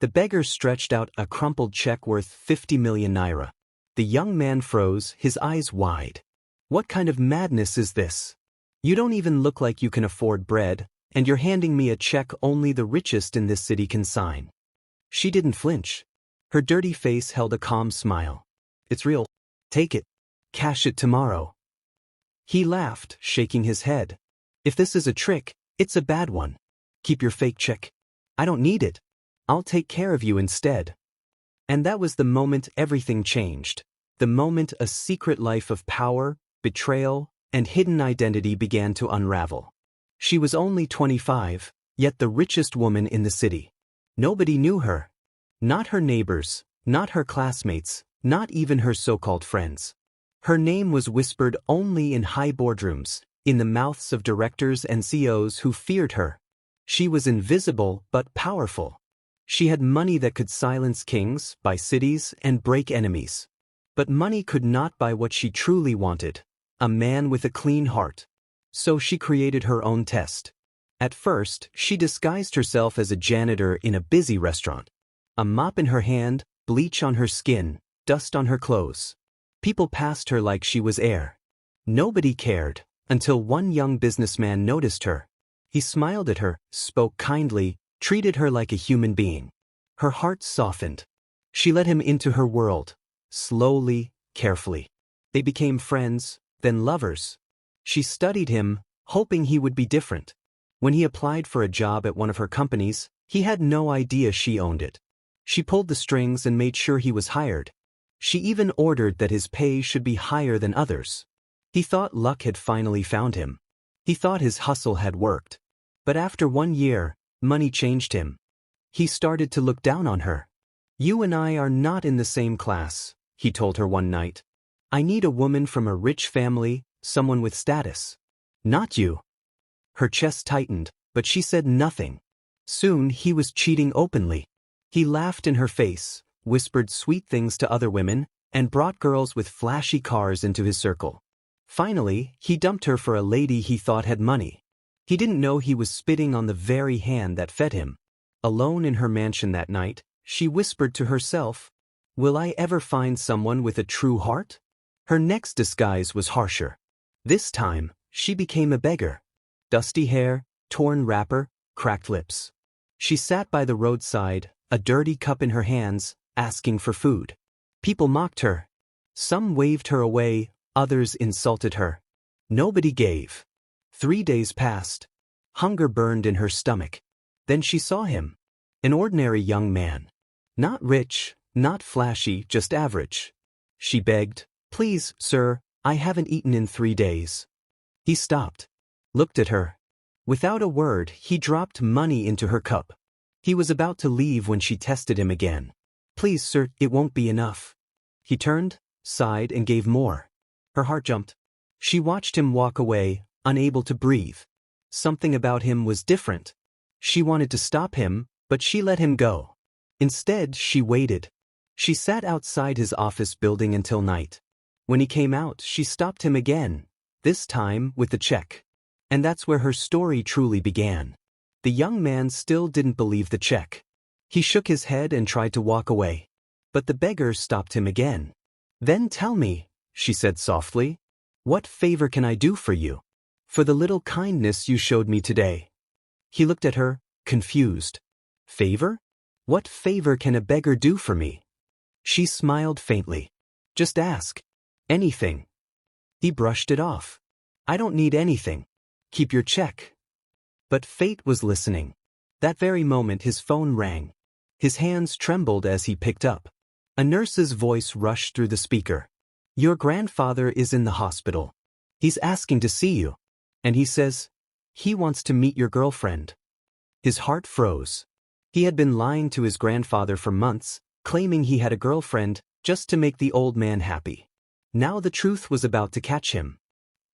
The beggar stretched out a crumpled check worth 50 million naira. The young man froze, his eyes wide. What kind of madness is this? You don't even look like you can afford bread, and you're handing me a check only the richest in this city can sign. She didn't flinch. Her dirty face held a calm smile. It's real. Take it. Cash it tomorrow. He laughed, shaking his head. If this is a trick, it's a bad one. Keep your fake check. I don't need it. I'll take care of you instead. And that was the moment everything changed. The moment a secret life of power, betrayal, and hidden identity began to unravel. She was only 25, yet the richest woman in the city. Nobody knew her. Not her neighbors, not her classmates, not even her so-called friends. Her name was whispered only in high boardrooms, in the mouths of directors and CEOs who feared her. She was invisible but powerful. She had money that could silence kings, buy cities, and break enemies. But money could not buy what she truly wanted, a man with a clean heart. So she created her own test. At first, she disguised herself as a janitor in a busy restaurant. A mop in her hand, bleach on her skin, dust on her clothes. People passed her like she was air. Nobody cared, until one young businessman noticed her. He smiled at her, spoke kindly, treated her like a human being. Her heart softened. She let him into her world, slowly, carefully. They became friends, then lovers. She studied him, hoping he would be different. When he applied for a job at one of her companies, he had no idea she owned it. She pulled the strings and made sure he was hired. She even ordered that his pay should be higher than others. He thought luck had finally found him. He thought his hustle had worked. But after 1 year, money changed him. He started to look down on her. You and I are not in the same class, he told her one night. I need a woman from a rich family, someone with status. Not you. Her chest tightened, but she said nothing. Soon he was cheating openly. He laughed in her face, whispered sweet things to other women, and brought girls with flashy cars into his circle. Finally, he dumped her for a lady he thought had money. He didn't know he was spitting on the very hand that fed him. Alone in her mansion that night, she whispered to herself, "Will I ever find someone with a true heart?" Her next disguise was harsher. This time, she became a beggar. Dusty hair, torn wrapper, cracked lips. She sat by the roadside, a dirty cup in her hands, asking for food. People mocked her. Some waved her away, others insulted her. Nobody gave. 3 days passed. Hunger burned in her stomach. Then she saw him. An ordinary young man. Not rich, not flashy, just average. She begged, "Please, sir, I haven't eaten in 3 days." He stopped. Looked at her. Without a word, he dropped money into her cup. He was about to leave when she tested him again. "Please, sir, it won't be enough." He turned, sighed, and gave more. Her heart jumped. She watched him walk away, unable to breathe. Something about him was different. She wanted to stop him, but she let him go. Instead, she waited. She sat outside his office building until night. When he came out, she stopped him again, this time with the check. And that's where her story truly began. The young man still didn't believe the check. He shook his head and tried to walk away. But the beggar stopped him again. "Then tell me," she said softly, "what favor can I do for you? For the little kindness you showed me today." He looked at her, confused. "Favor? What favor can a beggar do for me?" She smiled faintly. "Just ask. Anything." He brushed it off. "I don't need anything. Keep your check." But fate was listening. That very moment his phone rang. His hands trembled as he picked up. A nurse's voice rushed through the speaker. "Your grandfather is in the hospital. He's asking to see you. And he says, he wants to meet your girlfriend." His heart froze. He had been lying to his grandfather for months, claiming he had a girlfriend, just to make the old man happy. Now the truth was about to catch him.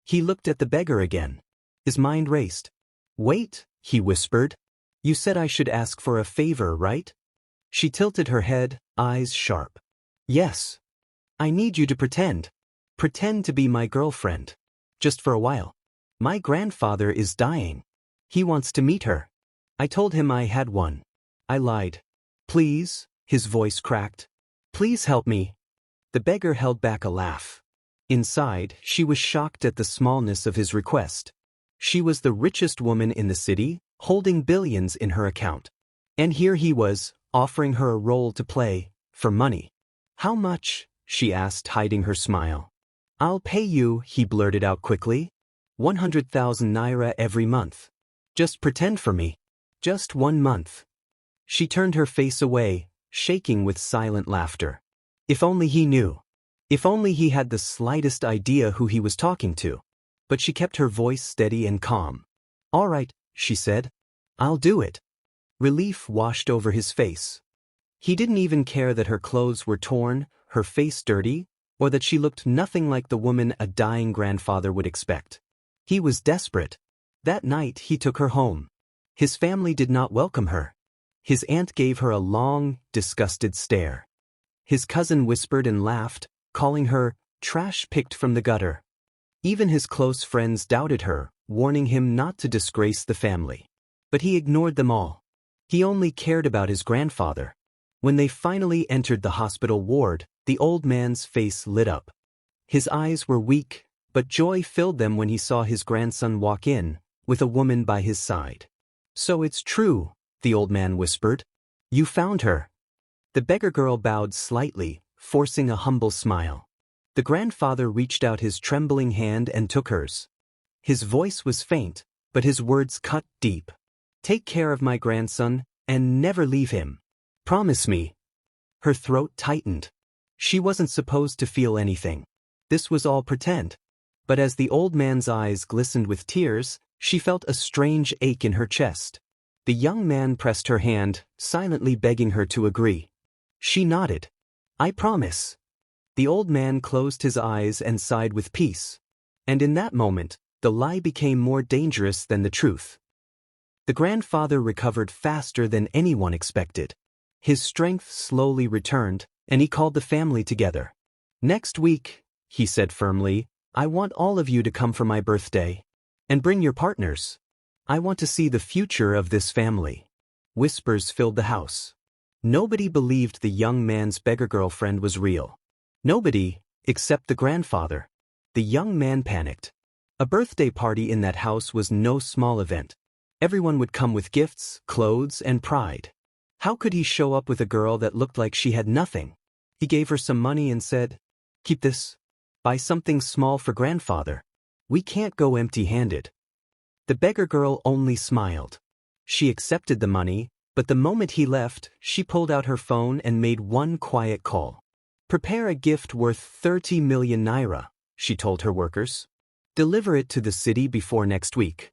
He looked at the beggar again. His mind raced. "Wait," he whispered. "You said I should ask for a favor, right?" She tilted her head, eyes sharp. "Yes. I need you to pretend. Pretend to be my girlfriend. Just for a while. My grandfather is dying. He wants to meet her. I told him I had one. I lied. Please, his voice cracked. Please help me. The beggar held back a laugh. Inside, she was shocked at the smallness of his request. She was the richest woman in the city, holding billions in her account. And here he was, offering her a role to play, for money. How much? She asked, hiding her smile. I'll pay you, he blurted out quickly. 100,000 naira every month. Just pretend for me. Just 1 month. She turned her face away, shaking with silent laughter. If only he knew. If only he had the slightest idea who he was talking to. But she kept her voice steady and calm. All right, she said. I'll do it. Relief washed over his face. He didn't even care that her clothes were torn, her face dirty, or that she looked nothing like the woman a dying grandfather would expect. He was desperate. That night he took her home. His family did not welcome her. His aunt gave her a long, disgusted stare. His cousin whispered and laughed, calling her trash picked from the gutter. Even his close friends doubted her, warning him not to disgrace the family. But he ignored them all. He only cared about his grandfather. When they finally entered the hospital ward, the old man's face lit up. His eyes were weak, but joy filled them when he saw his grandson walk in, with a woman by his side. So it's true, the old man whispered. You found her. The beggar girl bowed slightly, forcing a humble smile. The grandfather reached out his trembling hand and took hers. His voice was faint, but his words cut deep. Take care of my grandson, and never leave him. Promise me. Her throat tightened. She wasn't supposed to feel anything. This was all pretend. But as the old man's eyes glistened with tears, she felt a strange ache in her chest. The young man pressed her hand, silently begging her to agree. She nodded. I promise. The old man closed his eyes and sighed with peace. And in that moment, the lie became more dangerous than the truth. The grandfather recovered faster than anyone expected. His strength slowly returned, and he called the family together. Next week, he said firmly, I want all of you to come for my birthday. And bring your partners. I want to see the future of this family. Whispers filled the house. Nobody believed the young man's beggar girlfriend was real. Nobody, except the grandfather. The young man panicked. A birthday party in that house was no small event. Everyone would come with gifts, clothes, and pride. How could he show up with a girl that looked like she had nothing? He gave her some money and said, Keep this. Buy something small for grandfather. We can't go empty-handed. The beggar girl only smiled. She accepted the money, but the moment he left, she pulled out her phone and made one quiet call. Prepare a gift worth 30 million naira, she told her workers. Deliver it to the city before next week.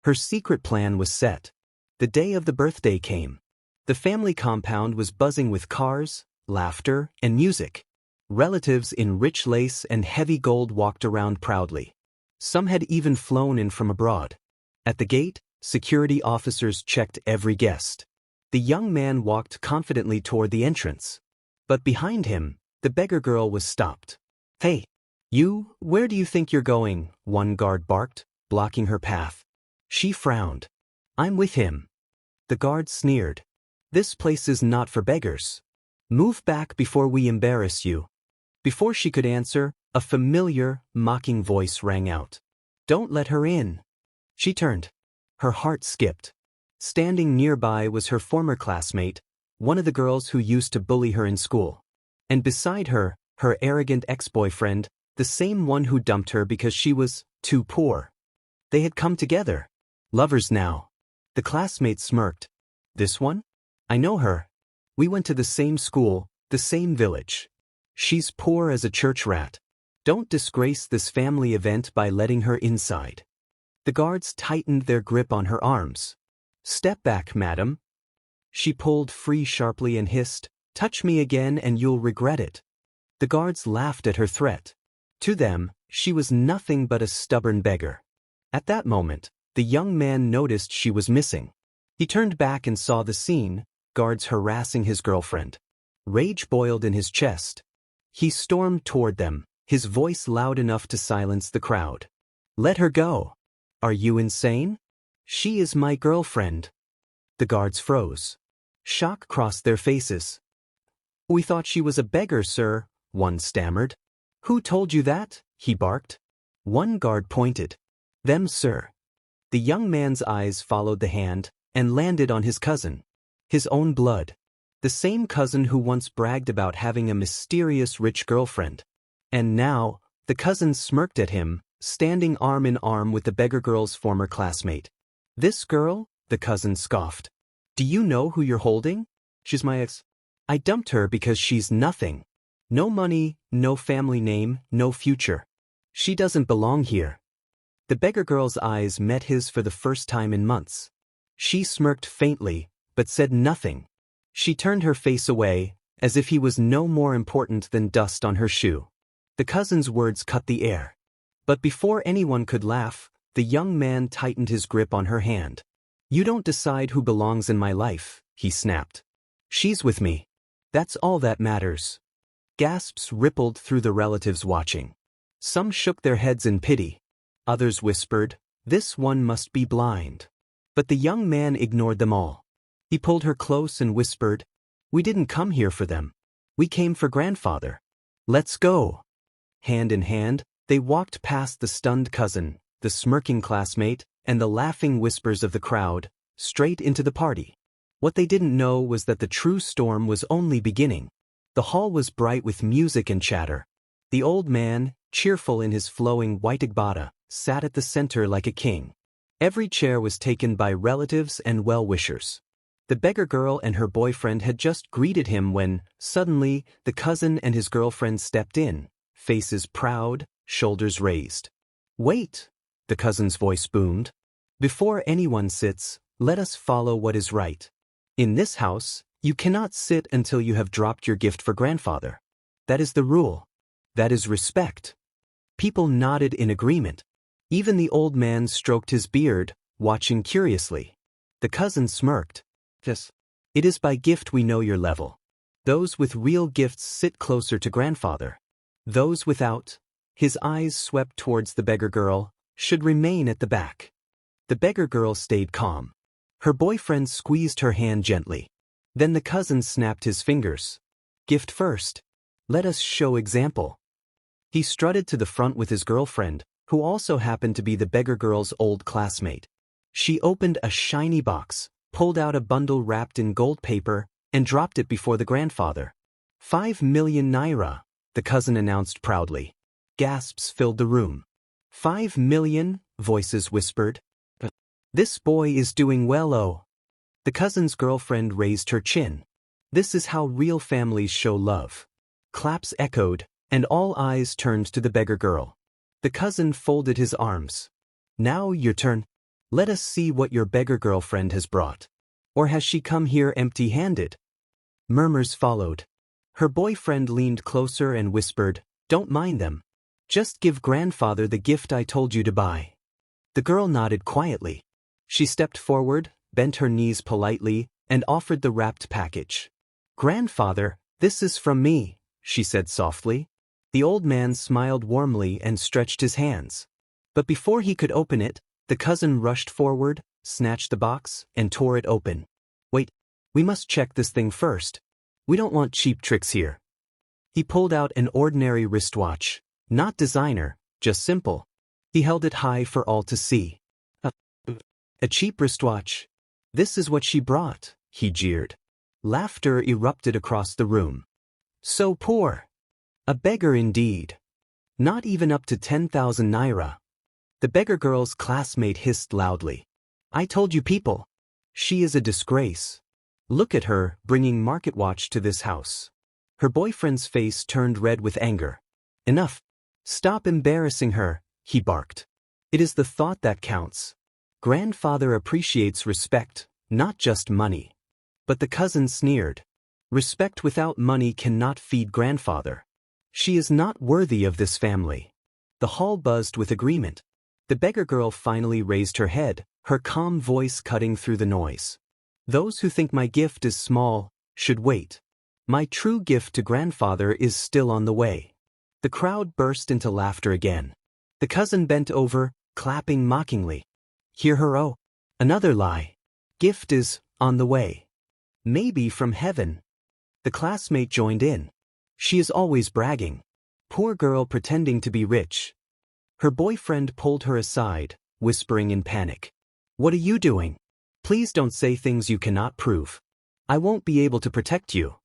Her secret plan was set. The day of the birthday came. The family compound was buzzing with cars, laughter, and music. Relatives in rich lace and heavy gold walked around proudly. Some had even flown in from abroad. At the gate, security officers checked every guest. The young man walked confidently toward the entrance. But behind him, the beggar girl was stopped. Hey, you, where do you think you're going? One guard barked, blocking her path. She frowned. I'm with him. The guard sneered. This place is not for beggars. Move back before we embarrass you. Before she could answer, a familiar, mocking voice rang out. Don't let her in. She turned. Her heart skipped. Standing nearby was her former classmate, one of the girls who used to bully her in school. And beside her, her arrogant ex-boyfriend, the same one who dumped her because she was too poor. They had come together. Lovers now. The classmate smirked. This one? I know her. We went to the same school, the same village. She's poor as a church rat. Don't disgrace this family event by letting her inside. The guards tightened their grip on her arms. Step back, madam. She pulled free sharply and hissed, touch me again and you'll regret it. The guards laughed at her threat. To them, she was nothing but a stubborn beggar. At that moment, the young man noticed she was missing. He turned back and saw the scene, guards harassing his girlfriend. Rage boiled in his chest. He stormed toward them, his voice loud enough to silence the crowd. Let her go. Are you insane? She is my girlfriend. The guards froze. Shock crossed their faces. "We thought she was a beggar, sir," one stammered. "Who told you that?" he barked. One guard pointed. "Them, sir." The young man's eyes followed the hand and landed on his cousin. His own blood. The same cousin who once bragged about having a mysterious rich girlfriend. And now, the cousin smirked at him, standing arm in arm with the beggar girl's former classmate. "This girl?" the cousin scoffed. "Do you know who you're holding? She's my ex. I dumped her because she's nothing. No money, no family name, no future. She doesn't belong here." The beggar girl's eyes met his for the first time in months. She smirked faintly, but said nothing. She turned her face away, as if he was no more important than dust on her shoe. The cousin's words cut the air. But before anyone could laugh, the young man tightened his grip on her hand. "You don't decide who belongs in my life," he snapped. "She's with me. That's all that matters." Gasps rippled through the relatives watching. Some shook their heads in pity. Others whispered, "This one must be blind." But the young man ignored them all. He pulled her close and whispered, "We didn't come here for them. We came for grandfather. Let's go." Hand in hand, they walked past the stunned cousin, the smirking classmate, and the laughing whispers of the crowd, straight into the party. What they didn't know was that the true storm was only beginning. The hall was bright with music and chatter. The old man, cheerful in his flowing white agbada, sat at the center like a king. Every chair was taken by relatives and well-wishers. The beggar girl and her boyfriend had just greeted him when, suddenly, the cousin and his girlfriend stepped in, faces proud, shoulders raised. "Wait," the cousin's voice boomed. "Before anyone sits, let us follow what is right. In this house, you cannot sit until you have dropped your gift for grandfather. That is the rule. That is respect." People nodded in agreement. Even the old man stroked his beard, watching curiously. The cousin smirked. "Yes. It is by gift we know your level. Those with real gifts sit closer to grandfather. Those without," his eyes swept towards the beggar girl, "should remain at the back." The beggar girl stayed calm. Her boyfriend squeezed her hand gently. Then the cousin snapped his fingers. "Gift first. Let us show example." He strutted to the front with his girlfriend, who also happened to be the beggar girl's old classmate. She opened a shiny box, pulled out a bundle wrapped in gold paper, and dropped it before the grandfather. 5 million naira, the cousin announced proudly. Gasps filled the room. 5 million, voices whispered. "This boy is doing well, oh." The cousin's girlfriend raised her chin. "This is how real families show love." Claps echoed, and all eyes turned to the beggar girl. The cousin folded his arms. "Now your turn. Let us see what your beggar girlfriend has brought. Or has she come here empty-handed?" Murmurs followed. Her boyfriend leaned closer and whispered, "Don't mind them. Just give grandfather the gift I told you to buy." The girl nodded quietly. She stepped forward, bent her knees politely, and offered the wrapped package. "Grandfather, this is from me," she said softly. The old man smiled warmly and stretched his hands. But before he could open it, the cousin rushed forward, snatched the box, and tore it open. "Wait, we must check this thing first. We don't want cheap tricks here." He pulled out an ordinary wristwatch, not designer, just simple. He held it high for all to see. A cheap wristwatch. "This is what she brought," he jeered. Laughter erupted across the room. "So poor. A beggar indeed. Not even up to 10,000 naira." The beggar girl's classmate hissed loudly. "I told you people. She is a disgrace. Look at her, bringing market watch to this house." Her boyfriend's face turned red with anger. "Enough. Stop embarrassing her," he barked. "It is the thought that counts. Grandfather appreciates respect, not just money." But the cousin sneered. "Respect without money cannot feed grandfather. She is not worthy of this family." The hall buzzed with agreement. The beggar girl finally raised her head, her calm voice cutting through the noise. "Those who think my gift is small should wait. My true gift to grandfather is still on the way." The crowd burst into laughter again. The cousin bent over, clapping mockingly. "Hear her, oh. Another lie. Gift is on the way." Maybe from heaven. The classmate joined in. She is always bragging. Poor girl pretending to be rich. Her boyfriend pulled her aside, whispering in panic. What are you doing? Please don't say things you cannot prove. I won't be able to protect you.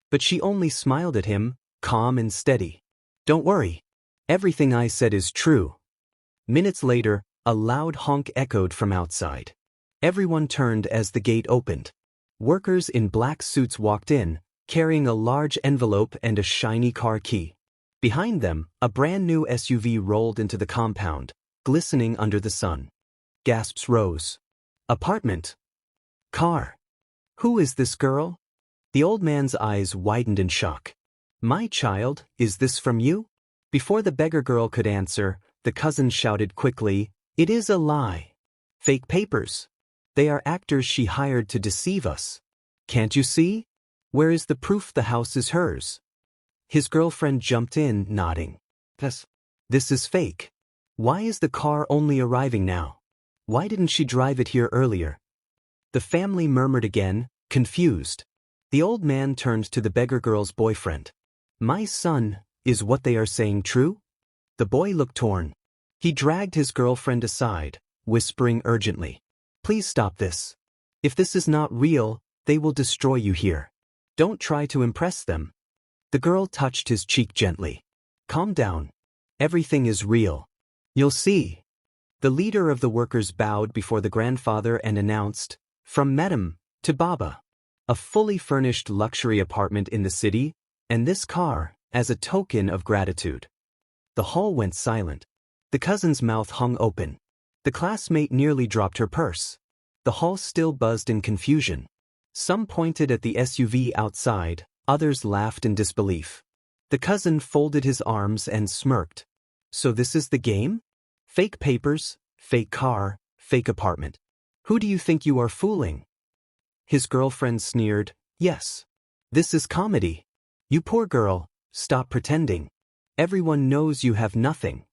But she only smiled at him, calm and steady. Don't worry. Everything I said is true. Minutes later, a loud honk echoed from outside. Everyone turned as the gate opened. Workers in black suits walked in, carrying a large envelope and a shiny car key. Behind them, a brand new SUV rolled into the compound, glistening under the sun. Gasps rose. Apartment. Car. Who is this girl? The old man's eyes widened in shock. My child, is this from you? Before the beggar girl could answer, the cousin shouted quickly, It is a lie. Fake papers. They are actors she hired to deceive us. Can't you see? Where is the proof the house is hers? His girlfriend jumped in, nodding. This is fake. Why is the car only arriving now? Why didn't she drive it here earlier? The family murmured again, confused. The old man turned to the beggar girl's boyfriend. My son, is what they are saying true? The boy looked torn. He dragged his girlfriend aside, whispering urgently. Please stop this. If this is not real, they will destroy you here. Don't try to impress them. The girl touched his cheek gently. Calm down. Everything is real. You'll see. The leader of the workers bowed before the grandfather and announced, From Madam to Baba. A fully furnished luxury apartment in the city, and this car, as a token of gratitude. The hall went silent. The cousin's mouth hung open. The classmate nearly dropped her purse. The hall still buzzed in confusion. Some pointed at the SUV outside, others laughed in disbelief. The cousin folded his arms and smirked. So this is the game? Fake papers, fake car, fake apartment. Who do you think you are fooling? His girlfriend sneered, Yes. This is comedy. You poor girl, stop pretending. Everyone knows you have nothing.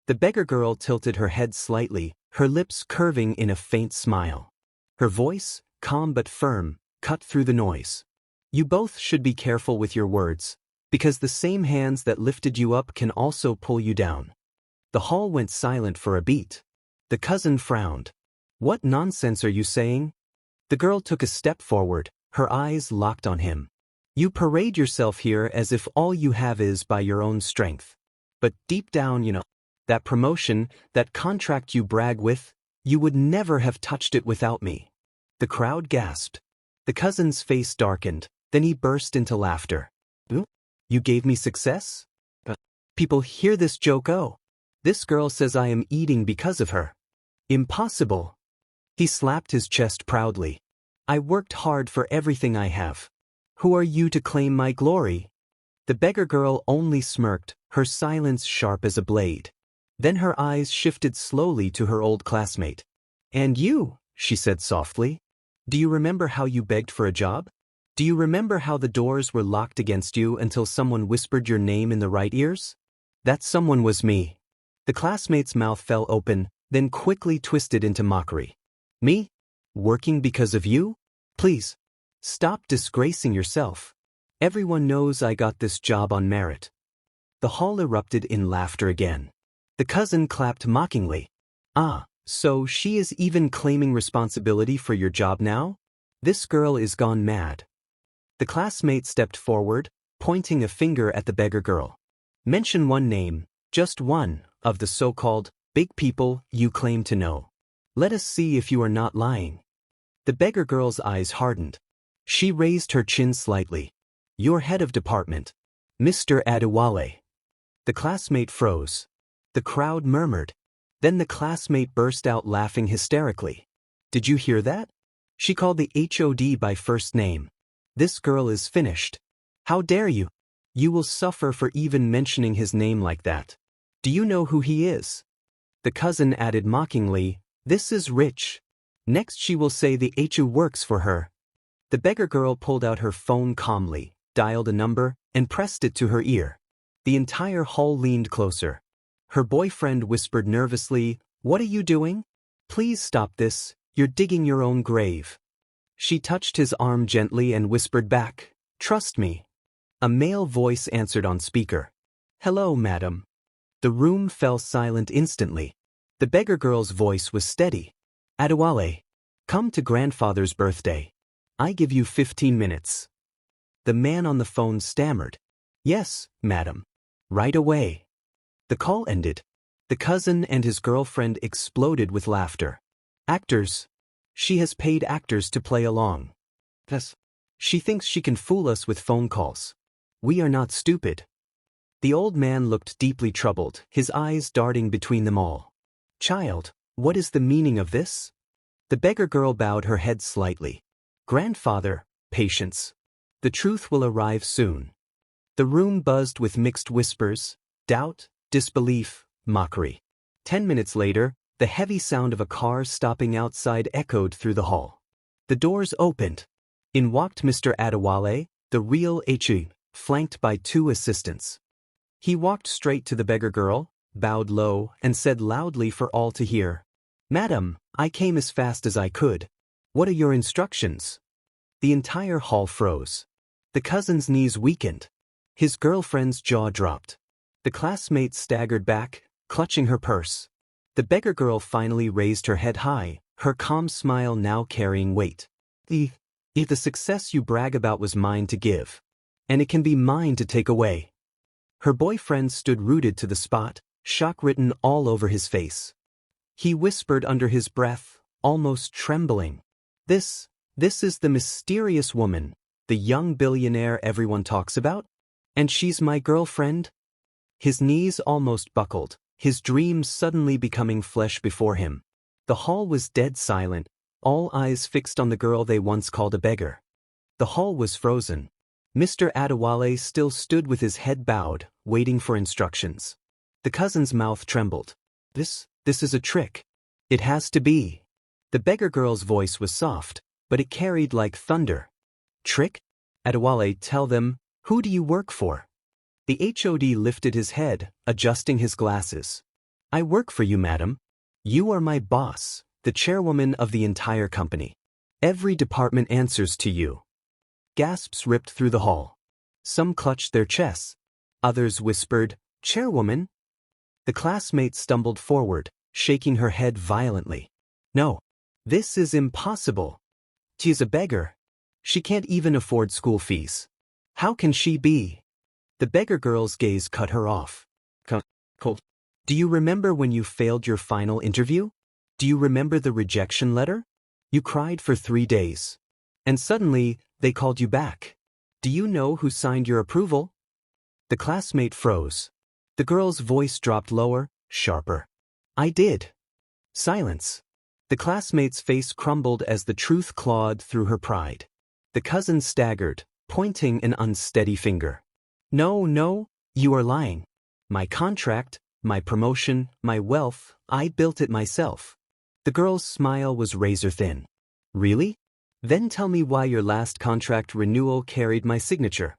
The beggar girl tilted her head slightly, her lips curving in a faint smile. Her voice, calm but firm, cut through the noise. You both should be careful with your words, because the same hands that lifted you up can also pull you down. The hall went silent for a beat. The cousin frowned. What nonsense are you saying? The girl took a step forward, her eyes locked on him. You parade yourself here as if all you have is by your own strength. But deep down, you know, that promotion, that contract you brag with, you would never have touched it without me. The crowd gasped. The cousin's face darkened, then he burst into laughter. You gave me success? People hear this joke, oh. This girl says I am eating because of her. Impossible. He slapped his chest proudly. I worked hard for everything I have. Who are you to claim my glory? The beggar girl only smirked, her silence sharp as a blade. Then her eyes shifted slowly to her old classmate. And you, she said softly. Do you remember how you begged for a job? Do you remember how the doors were locked against you until someone whispered your name in the right ears? That someone was me. The classmate's mouth fell open, then quickly twisted into mockery. Me? Working because of you? Please, stop disgracing yourself. Everyone knows I got this job on merit. The hall erupted in laughter again. The cousin clapped mockingly. Ah, so she is even claiming responsibility for your job now? This girl is gone mad. The classmate stepped forward, pointing a finger at the beggar girl. Mention one name, just one, of the so-called big people you claim to know. Let us see if you are not lying. The beggar girl's eyes hardened. She raised her chin slightly. Your head of department, Mr. Adewale. The classmate froze. The crowd murmured. Then the classmate burst out laughing hysterically. Did you hear that? She called the HOD by first name. This girl is finished. How dare you? You will suffer for even mentioning his name like that. Do you know who he is? The cousin added mockingly, This is rich. Next she will say the HU works for her. The beggar girl pulled out her phone calmly, dialed a number, and pressed it to her ear. The entire hall leaned closer. Her boyfriend whispered nervously, What are you doing? Please stop this, you're digging your own grave. She touched his arm gently and whispered back, "Trust me." A male voice answered on speaker. "Hello, madam." The room fell silent instantly. The beggar girl's voice was steady. "Adewale, come to grandfather's birthday. I give you 15 minutes. The man on the phone stammered. "Yes, madam. Right away." The call ended. The cousin and his girlfriend exploded with laughter. "Actors. She has paid actors to play along. Yes. She thinks she can fool us with phone calls. We are not stupid." The old man looked deeply troubled, his eyes darting between them all. "Child, what is the meaning of this?" The beggar girl bowed her head slightly. "Grandfather, patience. The truth will arrive soon." The room buzzed with mixed whispers, doubt, disbelief, mockery. 10 minutes later, the heavy sound of a car stopping outside echoed through the hall. The doors opened. In walked Mr. Adewale, the real HE, flanked by 2 assistants. He walked straight to the beggar girl, bowed low, and said loudly for all to hear, "Madam, I came as fast as I could. What are your instructions?" The entire hall froze. The cousin's knees weakened. His girlfriend's jaw dropped. The classmate staggered back, clutching her purse. The beggar girl finally raised her head high, her calm smile now carrying weight. If the success you brag about was mine to give, and it can be mine to take away." Her boyfriend stood rooted to the spot, shock written all over his face. He whispered under his breath, almost trembling, This is the mysterious woman, the young billionaire everyone talks about? And she's my girlfriend?" His knees almost buckled, his dreams suddenly becoming flesh before him. The hall was dead silent, all eyes fixed on the girl they once called a beggar. The hall was frozen. Mr. Adewale still stood with his head bowed, waiting for instructions. The cousin's mouth trembled. This is a trick. It has to be." The beggar girl's voice was soft, but it carried like thunder. "Trick? Adewale, tell them, who do you work for?" The HOD lifted his head, adjusting his glasses. "I work for you, madam. You are my boss, the chairwoman of the entire company. Every department answers to you." Gasps ripped through the hall. Some clutched their chests. Others whispered, "Chairwoman?" The classmate stumbled forward, shaking her head violently. "No. This is impossible. She's a beggar. She can't even afford school fees. How can she be?" The beggar girl's gaze cut her off. "Do you remember when you failed your final interview? Do you remember the rejection letter? You cried for 3 days. And suddenly, they called you back. Do you know who signed your approval?" The classmate froze. The girl's voice dropped lower, sharper. "I did." Silence. The classmate's face crumbled as the truth clawed through her pride. The cousin staggered, pointing an unsteady finger. No, you are lying. My contract, my promotion, my wealth, I built it myself." The girl's smile was razor thin. "Really? Then tell me why your last contract renewal carried my signature."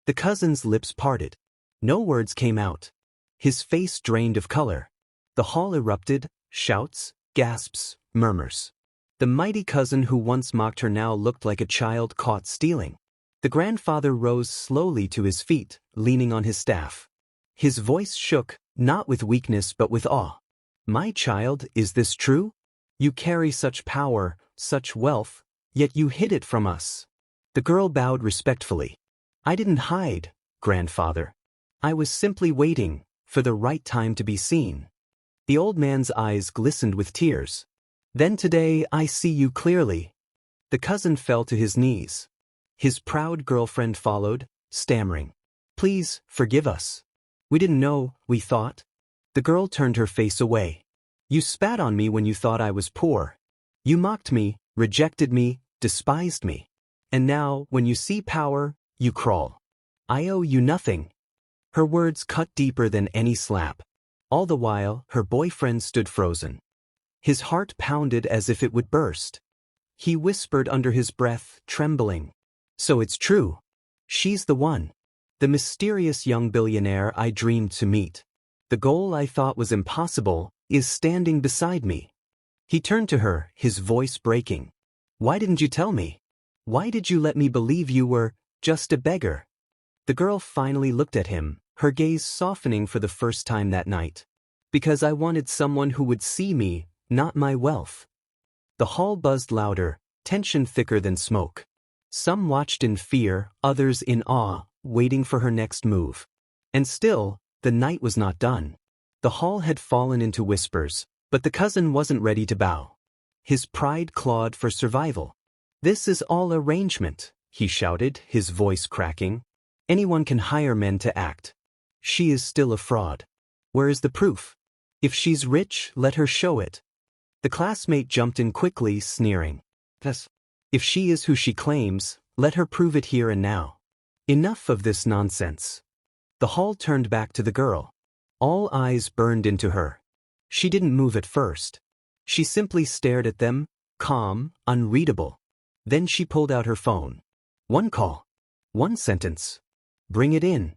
The cousin's lips parted. No words came out. His face drained of color. The hall erupted, shouts, gasps, murmurs. The mighty cousin who once mocked her now looked like a child caught stealing. The grandfather rose slowly to his feet, leaning on his staff. His voice shook, not with weakness but with awe. "My child, is this true? You carry such power, such wealth, yet you hid it from us." The girl bowed respectfully. "I didn't hide, grandfather. I was simply waiting for the right time to be seen." The old man's eyes glistened with tears. "Then today I see you clearly." The cousin fell to his knees. His proud girlfriend followed, stammering, "Please, forgive us. We didn't know, we thought." The girl turned her face away. "You spat on me when you thought I was poor. You mocked me, rejected me, despised me. And now, when you see power, you crawl. I owe you nothing." Her words cut deeper than any slap. All the while, her boyfriend stood frozen. His heart pounded as if it would burst. He whispered under his breath, trembling, "So it's true. She's the one. The mysterious young billionaire I dreamed to meet. The goal I thought was impossible is standing beside me." He turned to her, his voice breaking. Why didn't you tell me? Why did you let me believe you were just a beggar? The girl finally looked at him, her gaze softening for the first time that night. Because I wanted someone who would see me, not my wealth. The hall buzzed louder, tension thicker than smoke. Some watched in fear, others in awe, waiting for her next move. And still, the night was not done. The hall had fallen into whispers, but the cousin wasn't ready to bow. His pride clawed for survival. "This is all arrangement," he shouted, his voice cracking. "Anyone can hire men to act. She is still a fraud. Where is the proof? If she's rich, let her show it." The classmate jumped in quickly, sneering. "Yes. If she is who she claims, let her prove it here and now. Enough of this nonsense." The hall turned back to the girl. All eyes burned into her. She didn't move at first. She simply stared at them, calm, unreadable. Then she pulled out her phone. One call. One sentence. "Bring it in."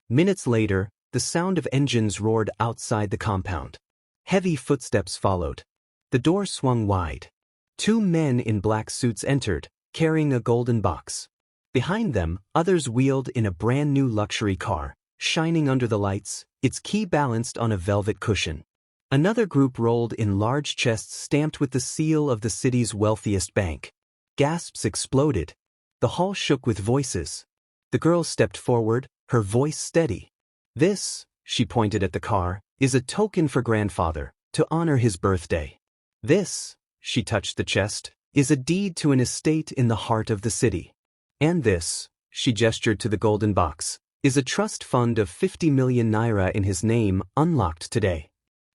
Minutes later, the sound of engines roared outside the compound. Heavy footsteps followed. The door swung wide. 2 men in black suits entered, carrying a golden box. Behind them, others wheeled in a brand-new luxury car, shining under the lights, its key balanced on a velvet cushion. Another group rolled in large chests stamped with the seal of the city's wealthiest bank. Gasps exploded. The hall shook with voices. The girl stepped forward, her voice steady. "This," she pointed at the car, "is a token for grandfather, to honor his birthday. This," she touched the chest, "is a deed to an estate in the heart of the city. And this," she gestured to the golden box, "is a trust fund of 50 million naira in his name, unlocked today."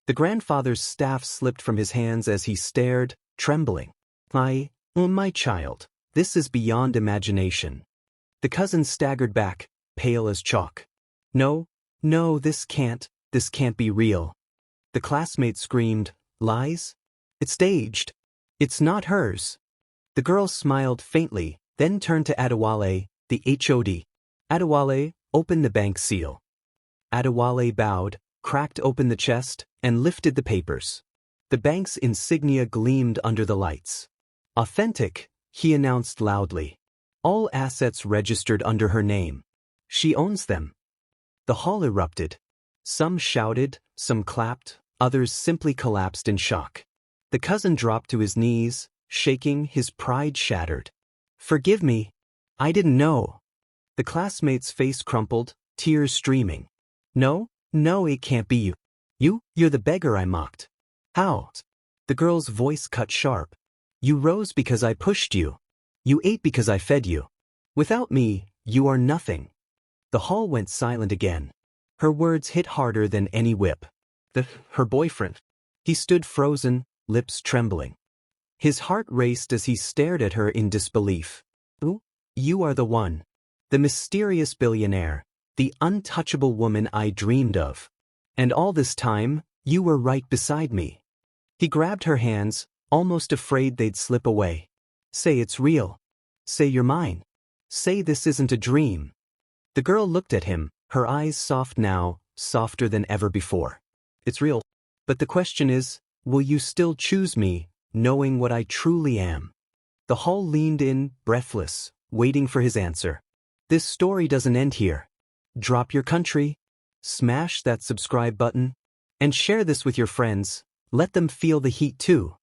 The grandfather's staff slipped from his hands as he stared, trembling. My child, this is beyond imagination." The cousin staggered back, pale as chalk. No, this can't be real." The classmate screamed, "Lies? It's staged. It's not hers." The girl smiled faintly, then turned to Adewale, the HOD. "Adewale, open the bank seal." Adewale bowed, cracked open the chest, and lifted the papers. The bank's insignia gleamed under the lights. "Authentic," he announced loudly. "All assets registered under her name. She owns them." The hall erupted. Some shouted, some clapped, others simply collapsed in shock. The cousin dropped to his knees, shaking, his pride shattered. "Forgive me. I didn't know." The classmate's face crumpled, tears streaming. No, it can't be you. You're the beggar I mocked." "How?" The girl's voice cut sharp. "You rose because I pushed you. You ate because I fed you. Without me, you are nothing." The hall went silent again. Her words hit harder than any whip. Her boyfriend. He stood frozen, lips trembling. His heart raced as he stared at her in disbelief. "You are the one. The mysterious billionaire. The untouchable woman I dreamed of. And all this time, you were right beside me." He grabbed her hands, almost afraid they'd slip away. "Say it's real. Say you're mine. Say this isn't a dream." The girl looked at him, her eyes soft now, softer than ever before. "It's real. But the question is, will you still choose me, knowing what I truly am?" The hall leaned in, breathless, waiting for his answer. This story doesn't end here. Drop your country, smash that subscribe button, and share this with your friends. Let them feel the heat too.